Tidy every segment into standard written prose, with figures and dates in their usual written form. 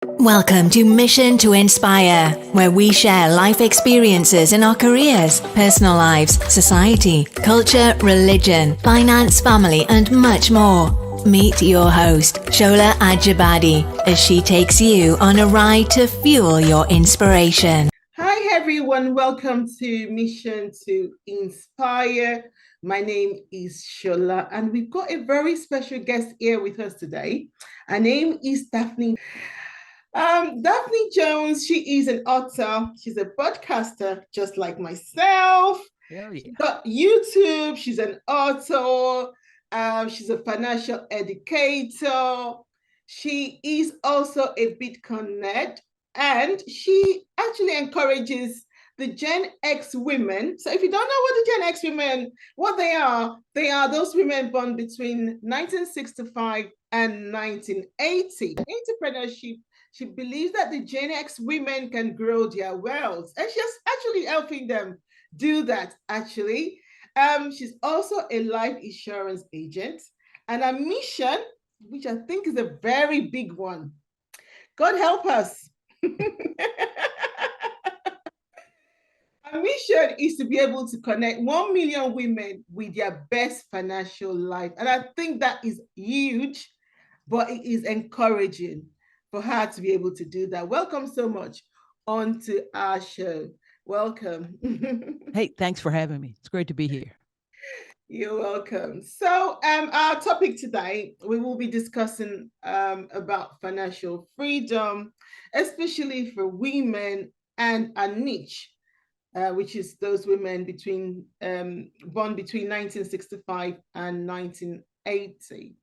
Welcome to Mission to Inspire, where we share life experiences in our careers, personal lives, society, culture, religion, finance, family, and much more. Meet your host, Shola Ajibade, as she takes you on a ride to fuel your inspiration. Hi, everyone. Welcome to Mission to Inspire. My name is Shola, and we've got a very special guest here with us today. Her name is Daphne. Daphne Jones, she is an author. She's a podcaster, just like myself. Hell yeah. She's got YouTube. She's an author. She's a financial educator. She is also a Bitcoin nerd, and she actually encourages the Gen X women. So if you don't know what the Gen X women, what they are those women born between 1965 and 1980. Entrepreneurship, she believes that the Gen X women can grow their wealth, and she's actually helping them do that, actually. She's also a life insurance agent, and a mission, which I think is a very big one. God help us. Our mission is to be able to connect 1 million women with their best financial life. And I think that is huge, but it is encouraging for her to be able to do that. Welcome so much onto our show. Welcome. Hey, thanks for having me. It's great to be here. You're welcome. So, our topic today, we will be discussing about financial freedom, especially for women and a niche, which is those women born between 1965 and 1980.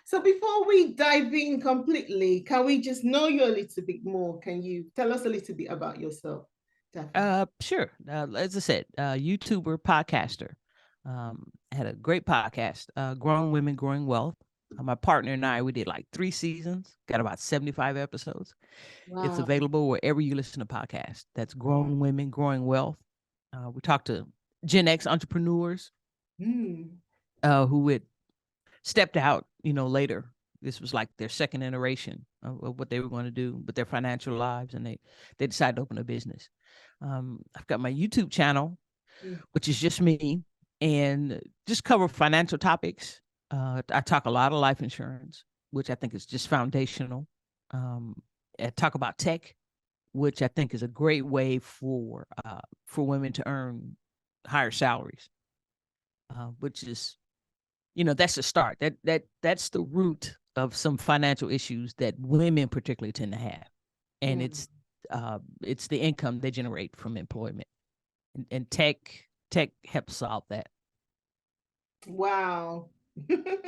So, before we dive in completely, can we just know you a little bit more? Can you tell us a little bit about yourself, Daphne? Sure. As I said, YouTuber, podcaster. I had a great podcast, Grown Women, Growing Wealth. My partner and I, we did like 3 seasons, got about 75 episodes. Wow. It's available wherever you listen to podcasts. That's Grown Women, Growing Wealth. We talked to GenX entrepreneurs who had stepped out, later. This was like their second iteration of what they were going to do with their financial lives, and they decided to open a business. I've got my YouTube channel, which is just me, and just cover financial topics. I talk a lot of life insurance, which I think is just foundational. I talk about tech, which I think is a great way for women to earn higher salaries, which is, that's the start. That's the root of some financial issues that women particularly tend to have, and it's the income they generate from employment, and tech helps solve that. Wow. That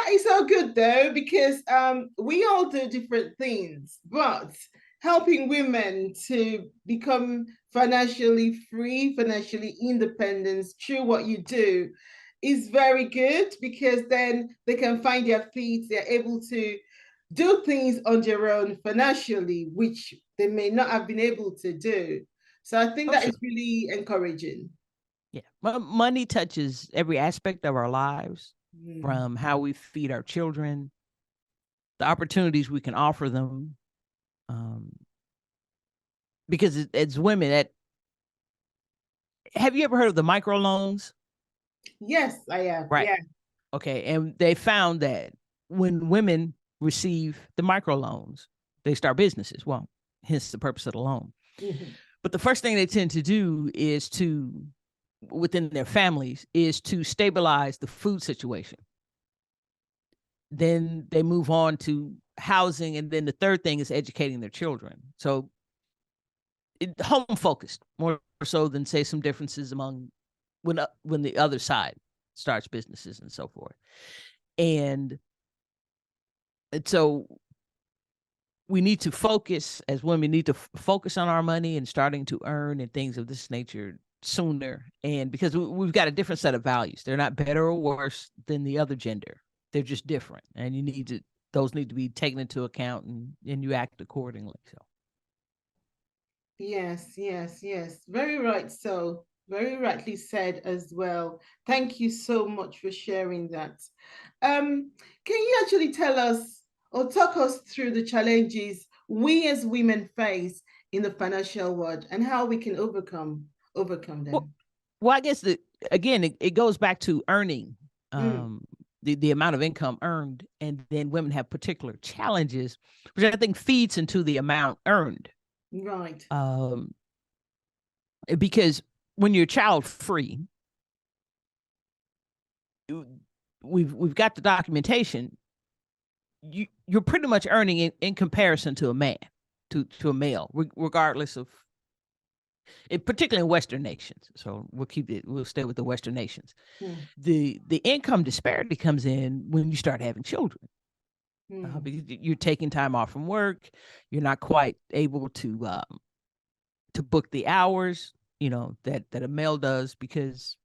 is so good though, because we all do different things, but helping women to become financially free, financially independent through what you do is very good, because then they can find their feet, they're able to do things on their own financially, which they may not have been able to do. So I think that is really encouraging. Yeah. Money touches every aspect of our lives, from how we feed our children, the opportunities we can offer them. Because as women, have you ever heard of the microloans? Yes, I have. Right. Yeah. Okay. And they found that when women receive the microloans, they start businesses. Well, hence the purpose of the loan. But the first thing they tend to do is within their families, is to stabilize the food situation. Then they move on to housing, and then the third thing is educating their children. So home focused more so than, say, some differences among when the other side starts businesses and so forth. And so we need to focus, as women need to focus on our money and starting to earn and things of this nature sooner. And because we've got a different set of values, they're not better or worse than the other gender. They're just different, and those need to be taken into account, and you act accordingly. So yes. Very right. So very rightly said as well. Thank you so much for sharing that. Can you actually tell us or talk us through the challenges we as women face in the financial world and how we can overcome them. Well, I guess again, it goes back to earning, the amount of income earned, and then women have particular challenges, which I think feeds into the amount earned. Right. Because when you're child free, we've got the documentation. You're pretty much earning in comparison to a man, to a male, regardless of it, particularly in Western nations. So we'll stay with the Western nations. The income disparity comes in when you start having children. Because you're taking time off from work. You're not quite able to book the hours, that a male does, because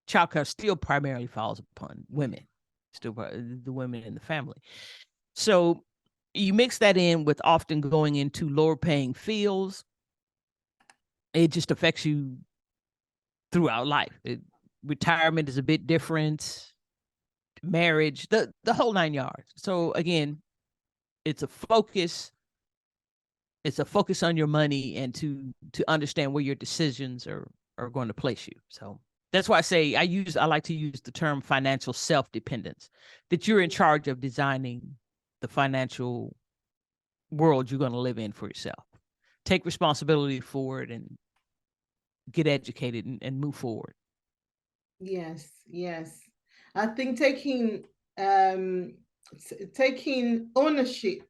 childcare still primarily falls upon women, still the women in the family. So you mix that in with often going into lower paying fields. It just affects you throughout life. Retirement is a bit different, marriage, the whole 9 yards. So again, it's a focus on your money, and to understand where your decisions are going to place you. So that's why I say I like to use the term financial self-dependence, that you're in charge of designing the financial world you're going to live in for yourself. Take responsibility for it and get educated and move forward. Yes. I think taking ownership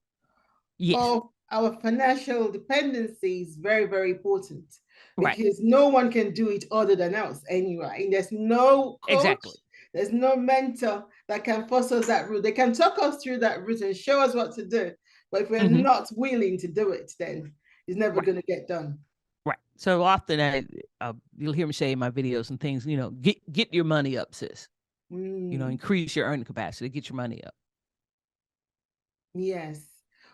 of our financial dependency is very, very important, because no one can do it other than us anyway. There's no coach, there's no mentor that can force us that route. They can talk us through that route and show us what to do, but if we're not willing to do it, then it's never going to get done. Right. So often you'll hear me say in my videos and things, get your money up, sis. Increase your earning capacity, get your money up. Yes.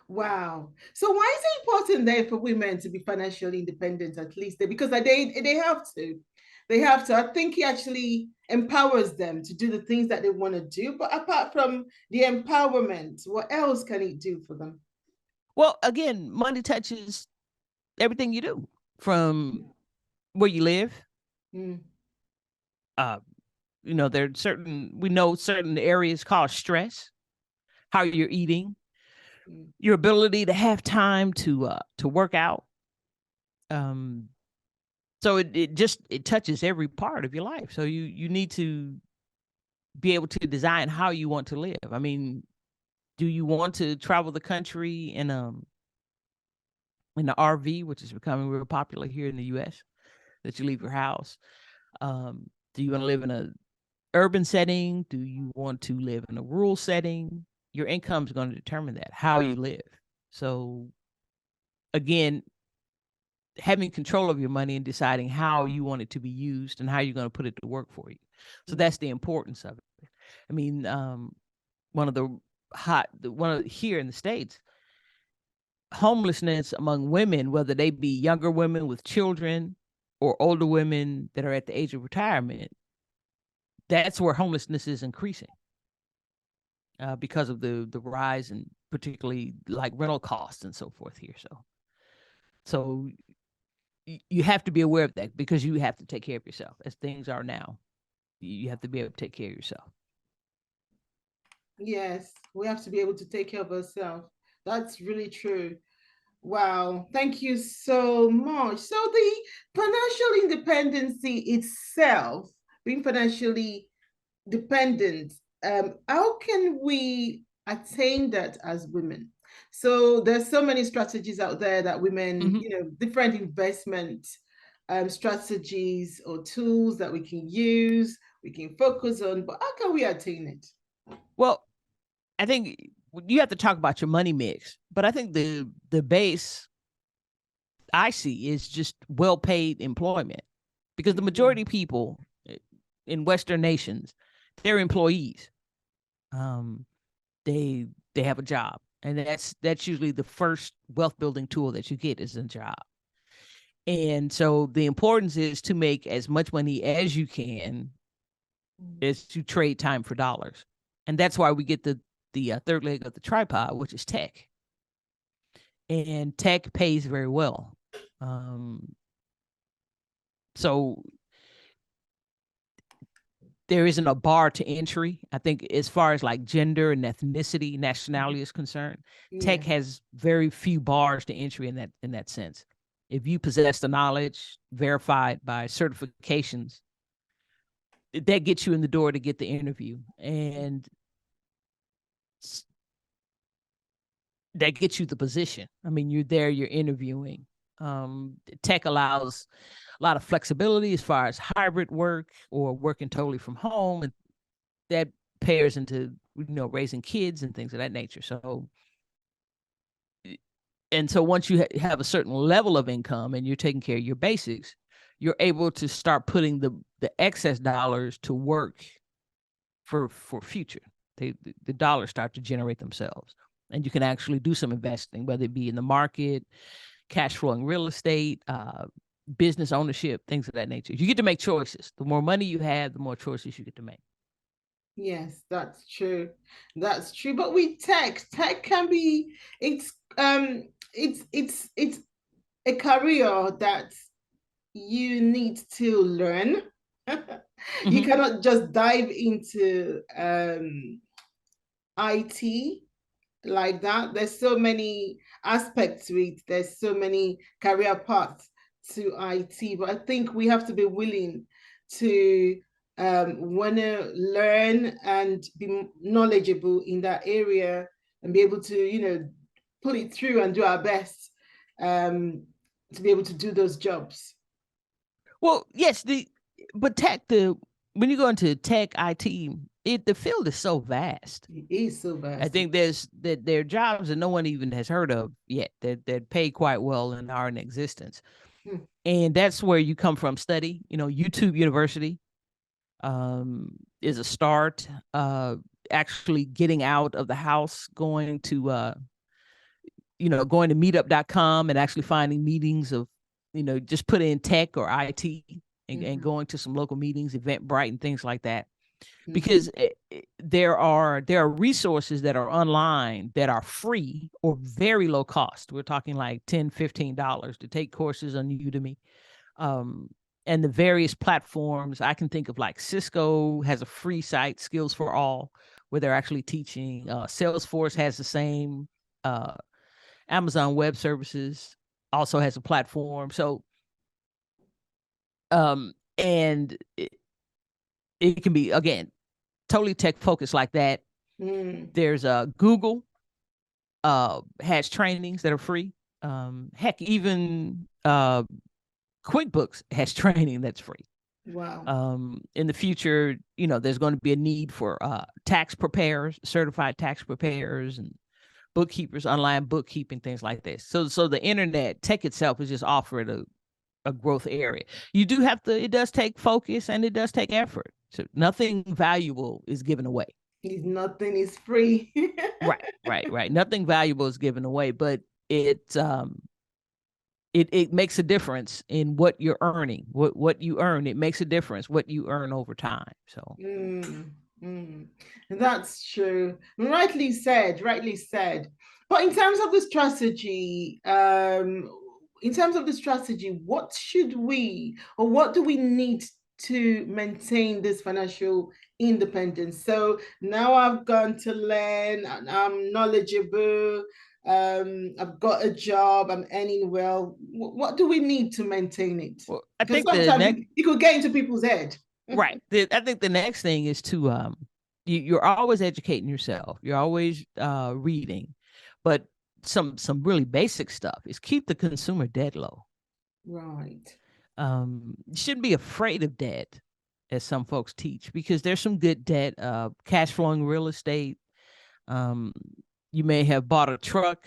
Wow. So why is it important then for women to be financially independent, at least? Because they have to. They have to. I think it actually empowers them to do the things that they want to do. But apart from the empowerment, what else can it do for them? Well, again, money touches everything you do, from where you live. There are certain areas cause stress, how you're eating, your ability to have time to work out. So it touches every part of your life. So you need to be able to design how you want to live. I mean, do you want to travel the country in the RV, which is becoming real popular here in the US, that you leave your house? Do you want to live in a urban setting? Do you want to live in a rural setting? Your income is going to determine that, how you live. So again, having control of your money and deciding how you want it to be used and how you're going to put it to work for you. So that's the importance of it. I mean, here in the States, homelessness among women, whether they be younger women with children or older women that are at the age of retirement, that's where homelessness is increasing, because of the rise in particularly like rental costs and so forth here. So you have to be aware of that, because you have to take care of yourself as things are now. You have to be able to take care of yourself. Yes, we have to be able to take care of ourselves. That's really true. Wow, thank you so much. So the financial independency itself, being financially dependent, how can we attain that as women? So there's so many strategies out there that women, different investment strategies or tools that we can use, we can focus on, but how can we attain it? Well, I think you have to talk about your money mix, but I think the base I see is just well-paid employment, because the majority of people in Western nations, they're employees. They have a job, and that's usually the first wealth building tool that you get, is a job. And so the importance is to make as much money as you can, is to trade time for dollars. And that's why we get the the third leg of the tripod, which is tech. And tech pays very well. So there isn't a bar to entry. I think as far as like gender and ethnicity, nationality is concerned, tech has very few bars to entry in that sense. If you possess the knowledge verified by certifications, that gets you in the door to get the interview, and that gets you the position. I mean, you're there, you're interviewing. Tech allows a lot of flexibility as far as hybrid work or working totally from home, and that pairs into, you know, raising kids and things of that nature. So, and so once you have a certain level of income and you're taking care of your basics, you're able to start putting the excess dollars to work for future. The dollars start to generate themselves, and you can actually do some investing, whether it be in the market, cash flowing real estate, business ownership, things of that nature. You get to make choices. The more money you have, the more choices you get to make. Yes, that's true. That's true. But with tech can be, it's a career that you need to learn. You cannot just dive into IT like that. There's so many aspects to it. There's so many career paths to IT, but I think we have to be willing to want to learn and be knowledgeable in that area and be able to, you know, put it through and do our best to be able to do those jobs. Well, yes, but tech, when you go into tech, IT, the field is so vast. It is so vast. I think there are jobs that no one even has heard of yet that pay quite well and are in existence. And that's where you come from. Study, you know, YouTube University is a start. Actually getting out of the house, going to going to meetup.com and actually finding meetings of, you know, just put in tech or IT and going to some local meetings, Eventbrite and things like that. Because there are resources that are online that are free or very low cost. We're talking like $10, $15 to take courses on Udemy. And the various platforms, I can think of, like Cisco has a free site, Skills for All, where they're actually teaching. Salesforce has the same. Amazon Web Services also has a platform. So, and it can be, again, totally tech focused like that. There's Google has trainings that are free. Heck, even QuickBooks has training that's free. Wow. In the future, you know, there's going to be a need for tax preparers, certified tax preparers, and bookkeepers, online bookkeeping, things like this. So the internet, tech itself is just offering a growth area. You do have to, it does take focus and it does take effort. So nothing valuable is given away. Nothing is free. Right. Nothing valuable is given away, but it makes a difference in what you're earning, what you earn. It makes a difference what you earn over time. So that's true. Rightly said. But in terms of the strategy, what should we, or what do we need to maintain this financial independence? So now I've gone to learn, and I'm knowledgeable. I've got a job, I'm earning well. What do we need to maintain it? Well, I think sometimes it could get into people's head. Right. I think the next thing is to you're always educating yourself. You're always reading, but some really basic stuff is keep the consumer debt low. Right. You shouldn't be afraid of debt, as some folks teach, because there's some good debt. Cash flowing real estate. You may have bought a truck,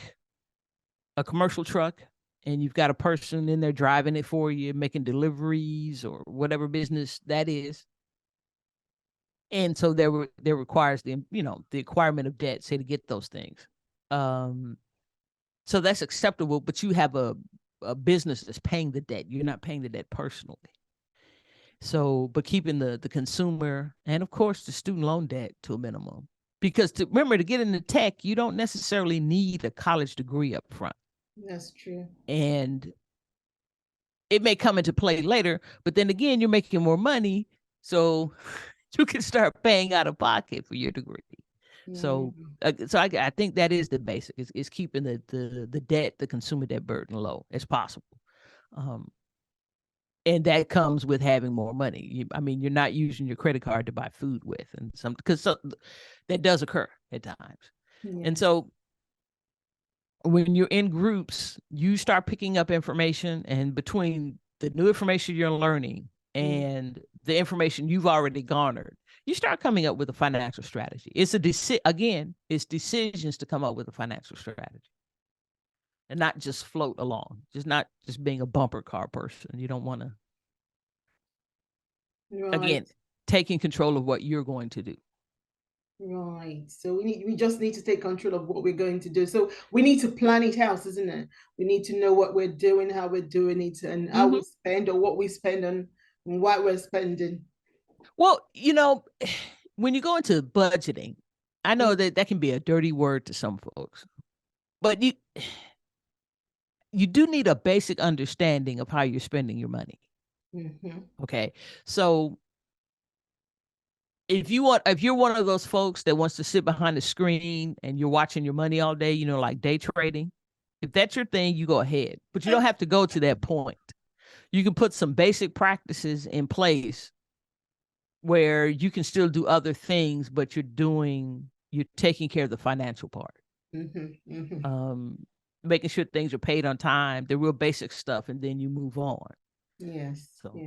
a commercial truck, and you've got a person in there driving it for you, making deliveries or whatever business that is. And so there requires the acquirement of debt, say, to get those things. So that's acceptable, but you have a business that's paying the debt. You're not paying the debt personally. So, but keeping the consumer and, of course, the student loan debt to a minimum. Because remember, to get into tech, you don't necessarily need a college degree up front. That's true. And it may come into play later, but then again, you're making more money, so you can start paying out of pocket for your degree. So I think that is the basic. Is keeping the debt, the consumer debt burden low as possible. And that comes with having more money. You're not using your credit card to buy food with, and because that does occur at times. Yes. And so when you're in groups, you start picking up information, and between the new information you're learning and the information you've already garnered, you start coming up with a financial strategy. It's it's decisions to come up with a financial strategy. And not just float along, not just being a bumper car person. You don't want to, again, taking control of what you're going to do. Right. So we just need to take control of what we're going to do. So we need to plan it out, isn't it? We need to know what we're doing, how we're doing it, and how we spend, or what we spend, and what we're spending. Well, when you go into budgeting, I know that can be a dirty word to some folks, but you do need a basic understanding of how you're spending your money. Okay. So if you're one of those folks that wants to sit behind the screen and you're watching your money all day, like day trading, if that's your thing, you go ahead, but you don't have to go to that point. You can put some basic practices in place where you can still do other things, but you're taking care of the financial part. Making sure things are paid on time, the real basic stuff, and then you move on. Yes. So.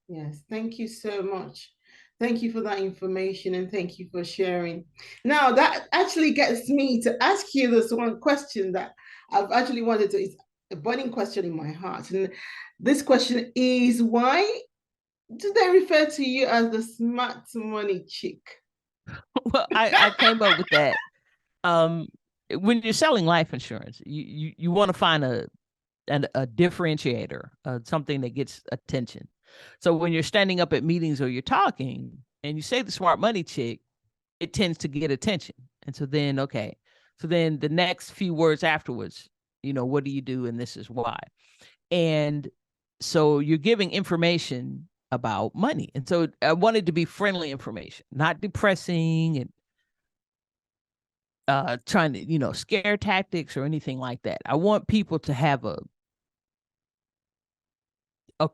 Yes. Thank you so much. Thank you for that information, and thank you for sharing. Now, that actually gets me to ask you this one question that I've actually wanted to, it's a burning question in my heart. And this question is, why do they refer to you as the smart money chick? Well, I came up with that. When you're selling life insurance, you want to find a differentiator, something that gets attention. So when you're standing up at meetings or you're talking and you say the smart money chick, it tends to get attention. And so then, the next few words afterwards, what do you do? And this is why. And so you're giving information about money. And so I wanted to be friendly information, not depressing and trying to, scare tactics or anything like that. I want people to have a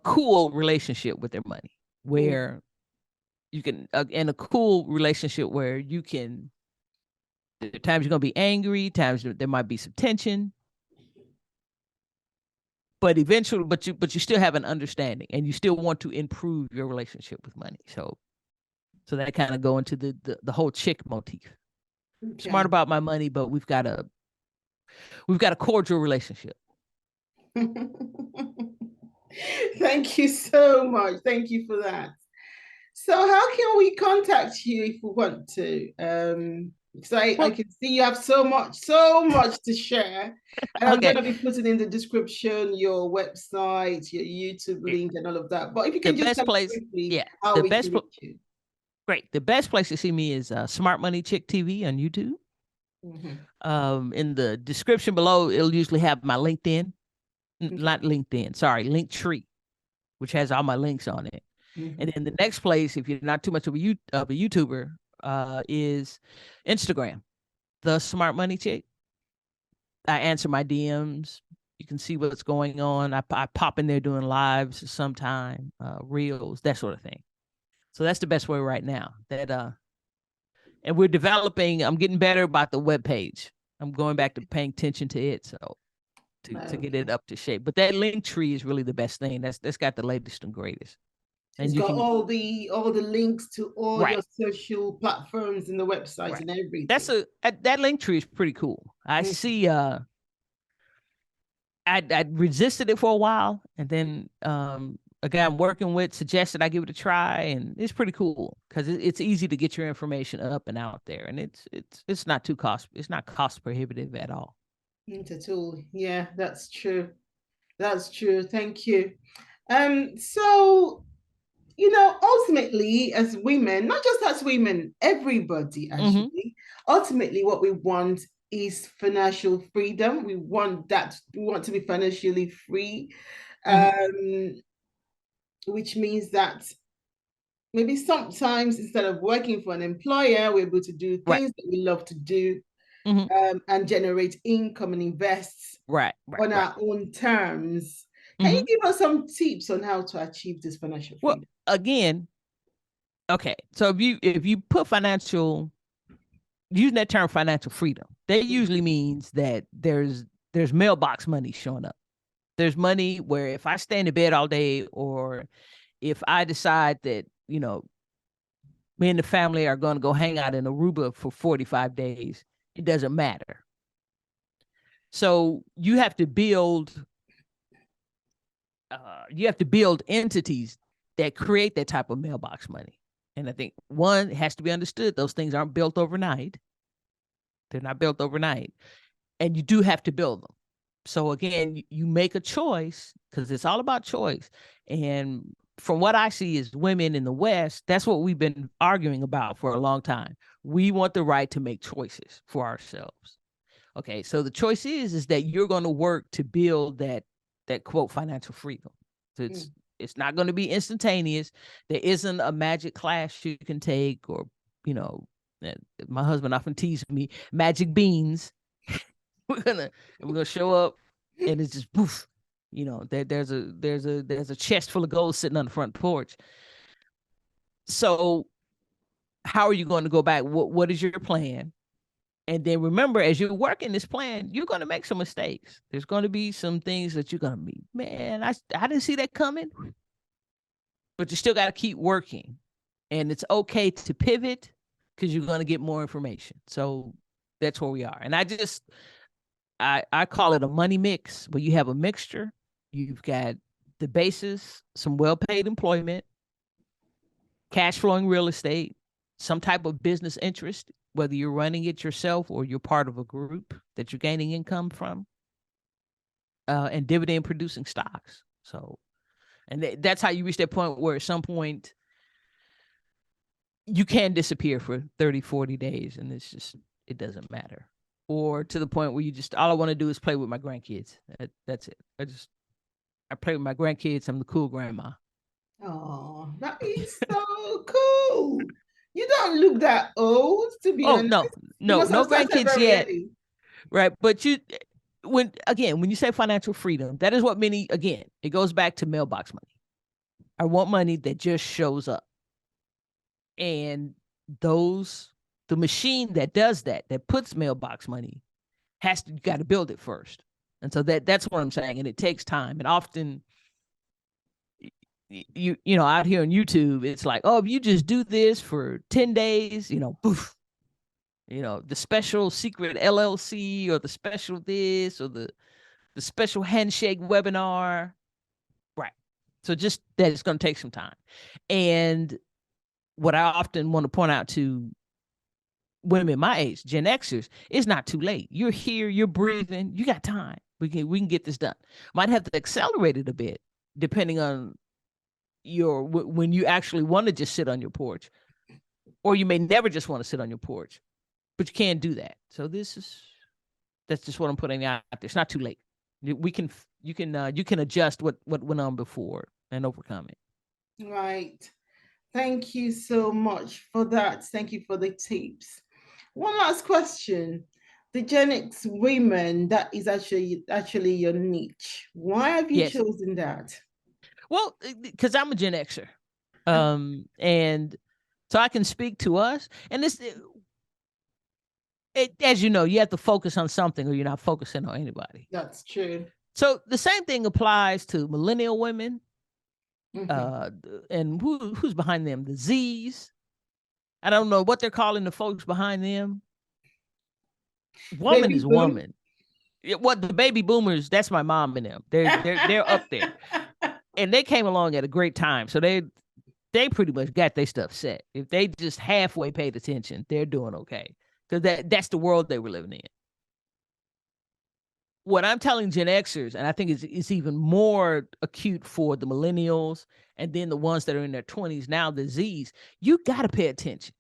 cool relationship with their money, where you can, and a cool relationship where you can, there are times you're going to be angry, times there might be some tension, but eventually, but you still have an understanding, and you still want to improve your relationship with money. So that kind of go into the whole chick motif. Okay. Smart about my money, but we've got a cordial relationship. Thank you so much. Thank you for that. So how can we contact you if we want to? So I can see you have so much to share. And I'm going to be putting in the description your website, your YouTube link, and all of that. But if you can just tell me briefly how we can reach you. Great. The best place to see me is Smart Money Chick TV on YouTube. In the description below, it'll usually have my LinkedIn. Not LinkedIn, sorry, Linktree, which has all my links on it. And then the next place, if you're not too much of a YouTuber, is Instagram, the Smart Money Chick. I answer my DMs. You can see what's going on. I pop in there doing lives sometime, reels, that sort of thing. So that's the best way right now. And we're developing. I'm getting better about the webpage. I'm going back to paying attention to it. So. To get it up to shape, but that Linktree is really the best thing. That's got the latest and greatest. And it's got all the links to all your social platforms and the website and everything. That Linktree is pretty cool. I see. I resisted it for a while, and then a guy I'm working with suggested I give it a try, and it's pretty cool because it's easy to get your information up and out there, and it's not cost prohibitive at all. At all. Yeah, that's true. Thank you. So ultimately as women, not just as women, everybody actually, ultimately what we want is financial freedom. We want to be financially free, which means that maybe sometimes instead of working for an employer, we're able to do things that we love to do, and generate income and invest on our own terms. Can you give us some tips on how to achieve this financial freedom? Well, again, okay. So if you put using that term financial freedom, that usually means that there's mailbox money showing up. There's money where if I stay in the bed all day, or if I decide that, me and the family are going to go hang out in Aruba for 45 days, it doesn't matter. So you have to build entities that create that type of mailbox money. And I think one, it has to be understood, those things aren't built overnight. They're not built overnight. And you do have to build them. So again, you make a choice, because it's all about choice. And from what I see is women in the West, that's what we've been arguing about for a long time. We want the right to make choices for ourselves. Okay, so the choice is that you're going to work to build that quote financial freedom. So it's not going to be instantaneous. There isn't a magic class you can take, or my husband often teases me, magic beans. we're gonna show up and it's just poof. There's a chest full of gold sitting on the front porch. So how are you going to go back? What is your plan? And then remember, as you're working this plan, you're going to make some mistakes. There's going to be some things that you're going to be, man, I didn't see that coming. But you still got to keep working. And it's okay to pivot, because you're going to get more information. So that's where we are. And I call it a money mix, where you have a mixture. You've got the basis, some well-paid employment, cash flowing real estate, some type of business interest, whether you're running it yourself or you're part of a group that you're gaining income from, and dividend producing stocks. So, and that's how you reach that point where at some point you can disappear for 30, 40 days, and it doesn't matter. Or to the point where all I want to do is play with my grandkids. That's it. I play with my grandkids. I'm the cool grandma. Oh, that is so cool. You don't look that old, to be honest. No grandkids yet. Early. Right. But when you say financial freedom, that is what it goes back to mailbox money. I want money that just shows up. And the machine that does that puts mailbox money, you got to build it first. And so that's what I'm saying. And it takes time. And often, out here on YouTube, it's like, oh, if you just do this for 10 days, poof, the special secret LLC, or the special this, or the special handshake webinar. Right. So just that it's going to take some time. And what I often want to point out to women my age, Gen Xers, it's not too late. You're here, you're breathing, you got time. We can get this done. Might have to accelerate it a bit, depending on when you actually want to just sit on your porch, or you may never just want to sit on your porch, but you can't do that. So that's just what I'm putting out there. It's not too late. You can adjust what went on before and overcome it. Right. Thank you so much for that. Thank you for the tips. One last question. The GenX women, that is actually your niche. Why have you chosen that? Well, because I'm a Gen Xer. And so I can speak to us. And this, as you know, you have to focus on something, or you're not focusing on anybody. That's true. So the same thing applies to millennial women. And who's behind them? The Z's. I don't know what they're calling the folks behind them. Woman baby is boom. Woman. What the baby boomers? That's my mom and them. They're up there, and they came along at a great time. So they pretty much got their stuff set. If they just halfway paid attention, they're doing okay, because that's the world they were living in. what I'm telling Gen Xers, and I think it's even more acute for the millennials and then the ones that are in their 20s now, the Zs, you got to pay attention.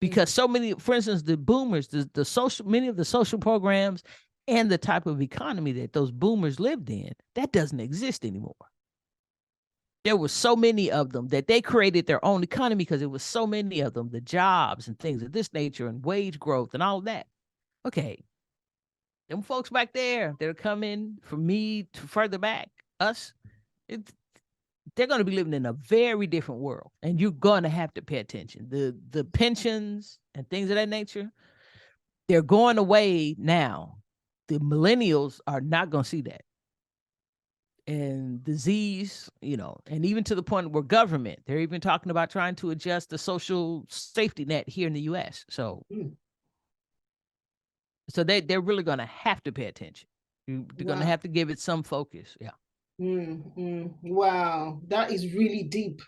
Because so many, for instance, the boomers, the social, many of the social programs and the type of economy that those boomers lived in, that doesn't exist anymore. There were so many of them that they created their own economy because it was so many of them, the jobs and things of this nature and wage growth and all of that. Okay. Them folks back there that are coming from me to further back, us, they're going to be living in a very different world, and you're going to have to pay attention. The pensions and things of that nature, they're going away now. The millennials are not going to see that. And the Zs, and even to the point where government, they're even talking about trying to adjust the social safety net here in the U.S. So they're really going to have to pay attention. They're going to have to give it some focus. Yeah. Wow, that is really deep.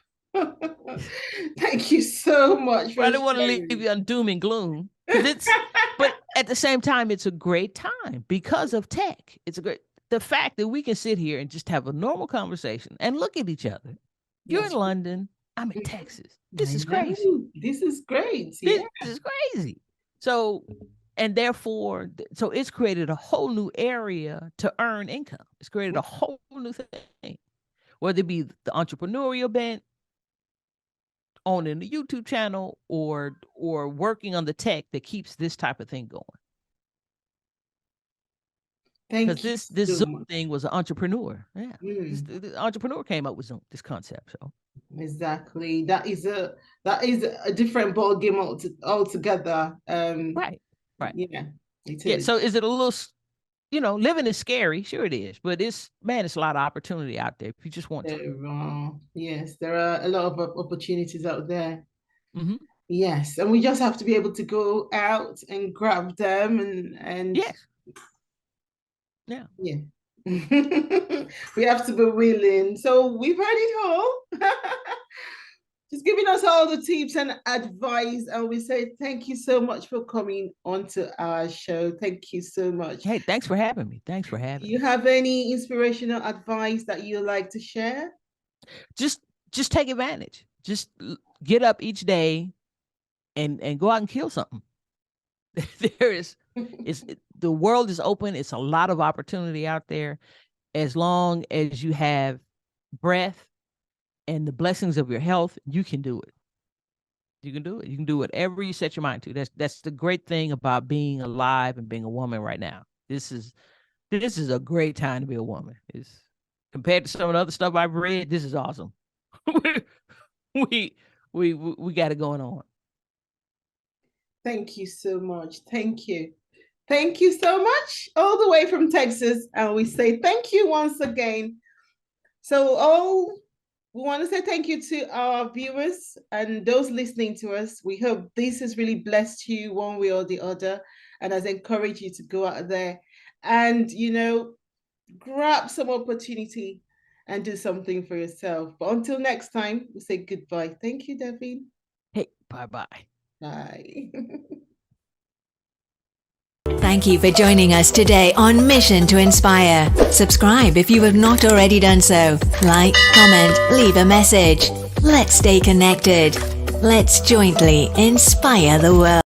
Thank you so much. I don't want to leave you on doom and gloom, but at the same time, it's a great time because of tech. The fact that we can sit here and just have a normal conversation and look at each other. You're in London. I'm in Texas. This is crazy. This is great. This is crazy. So, and therefore, so it's created a whole new area to earn income. It's created a whole new thing, whether it be the entrepreneurial bent, owning the YouTube channel, or working on the tech that keeps this type of thing going. Because this Zoom thing was an entrepreneur. Yeah, the entrepreneur came up with Zoom, this concept. So exactly, that is a different ball game altogether. Right. Yeah, it is. Yeah. So is it a little? Living is scary. Sure, it is, but it's a lot of opportunity out there if you just want to. Yes, there are a lot of opportunities out there. Mm-hmm. Yes, and we just have to be able to go out and grab them and yes. Yeah. We have to be willing. So we've heard it all. Just giving us all the tips and advice, and we say thank you so much for coming onto our show. Thank you so much. Hey, thanks for having me. You have any inspirational advice that you'd like to share? Just take advantage. Just get up each day and go out and kill something. The world is open. It's a lot of opportunity out there. As long as you have breath and the blessings of your health, you can do it. You can do it. You can do whatever you set your mind to. That's the great thing about being alive and being a woman right now. This is a great time to be a woman. It's compared to some of the other stuff I've read, this is awesome. we got it going on. Thank you so much. Thank you. Thank you so much, all the way from Texas. And we say thank you once again. So we want to say thank you to our viewers and those listening to us. We hope this has really blessed you one way or the other and has encouraged you to go out there and, grab some opportunity and do something for yourself. But until next time, we say goodbye. Thank you, Daphne. Hey, bye-bye. Bye. Thank you for joining us today on Mission to Inspire. Subscribe if you have not already done so. Like, comment, leave a message. Let's stay connected. Let's jointly inspire the world.